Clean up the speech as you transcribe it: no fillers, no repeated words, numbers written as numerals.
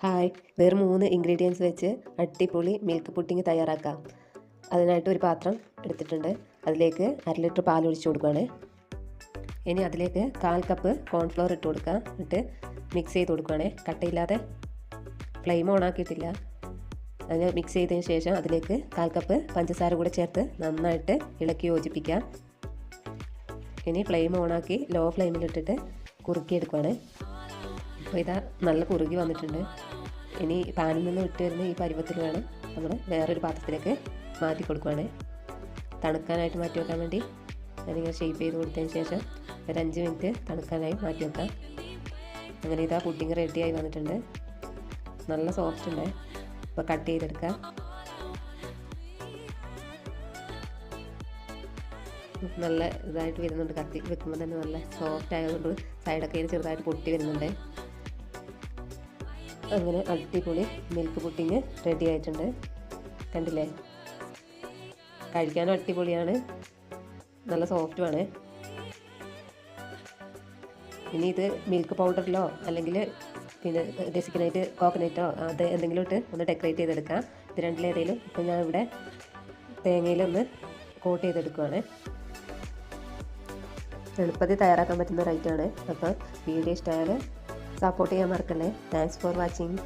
Hi, വെറും 3 ingredients വെച്ച് അടിപൊളി മിൽക്ക് പുഡിംഗ് തയ്യാറാക്കാം. അതിനായിട്ട് ഒരു പാത്രം എടുത്തിട്ടുണ്ട്. അതിലേക്ക് 1/2 ലിറ്റർ പാൽ ഒഴിച്ചു കൊടുക്കുകയാണ്. ഇനി അതിലേക്ക് 1/4 കപ്പ് കോൺഫ്ലോർ ഇട്ട് കൊടുക്കുക. എന്നിട്ട് മിക്സ് ചെയ്ത് കൊടുക്കുകയാണ്. കട്ടയില്ലാതെ, ഫ്ലെയിം ഓൺ ആക്കിയിട്ടില്ല. അതിന് മിക്സ് ചെയ്തതിന് ശേഷം അതിലേക്ക് 1/4 കപ്പ് പഞ്ചസാര കൂടെ ചേർത്ത് നന്നായിട്ട് ഇളക്കി യോജിപ്പിക്കാം. ഇനി ഫ്ലെയിം ഓണാക്കി ലോ ഫ്ലെയിമിലിട്ടിട്ട് കുറുക്കിയെടുക്കുകയാണ്. അപ്പോൾ ഇതാ നല്ല കുറുകി വന്നിട്ടുണ്ട്. ഇനി പാനിൽ നിന്ന് വിട്ട് വരുന്ന ഈ പരുവത്തിൽ വേണം നമ്മൾ വേറൊരു പാത്രത്തിലേക്ക് മാറ്റി കൊടുക്കുകയാണ്. തണുക്കാനായിട്ട് മാറ്റി വെക്കാൻ വേണ്ടി ഞാനിങ്ങനെ ഷേപ്പ് ചെയ്ത് കൊടുത്തതിന് ശേഷം ഒരു 5 മിനിറ്റ് തണുക്കാനായി മാറ്റി വെക്കാം. അങ്ങനെ ഇതാ പുഡിംഗ് റെഡിയായി വന്നിട്ടുണ്ട്. നല്ല സോഫ്റ്റ് ഉണ്ട്. അപ്പോൾ കട്ട് ചെയ്തെടുക്കാം. നല്ല ഇതായിട്ട് വരുന്നുണ്ട്. കത്തി വെക്കുമ്പോൾ തന്നെ നല്ല സോഫ്റ്റ് ആയതുകൊണ്ട് സൈഡൊക്കെ ചെറുതായിട്ട് പൊട്ടി വരുന്നുണ്ട്. അങ്ങനെ അടിപൊളി മിൽക്ക് പുഡിംഗ് റെഡി ആയിട്ടുണ്ട്. കണ്ടില്ലേ? കഴിക്കാനും അടിപൊളിയാണ്, നല്ല സോഫ്റ്റുമാണ്. ഇനി ഇത് മിൽക്ക് പൗഡറിലോ അല്ലെങ്കിൽ പിന്നെ ഡെസിക്കനേറ്റ് കോക്കനട്ടോ അത് എന്തെങ്കിലും ഇട്ട് ഒന്ന് ഡെക്കറേറ്റ് ചെയ്തെടുക്കാം. ഇത് രണ്ടിലേതെങ്കിലും. ഇപ്പം ഞാൻ ഇവിടെ തേങ്ങയിലൊന്ന് കോട്ട് ചെയ്തെടുക്കുകയാണ്. എളുപ്പത്തിൽ തയ്യാറാക്കാൻ പറ്റുന്ന ഒരു ഐറ്റമാണ്. അപ്പോൾ വീഡിയോ ഇഷ്ടമായാൽ സപ്പോർട്ട് ചെയ്യാൻ മറക്കല്ലേ. Thanks for watching.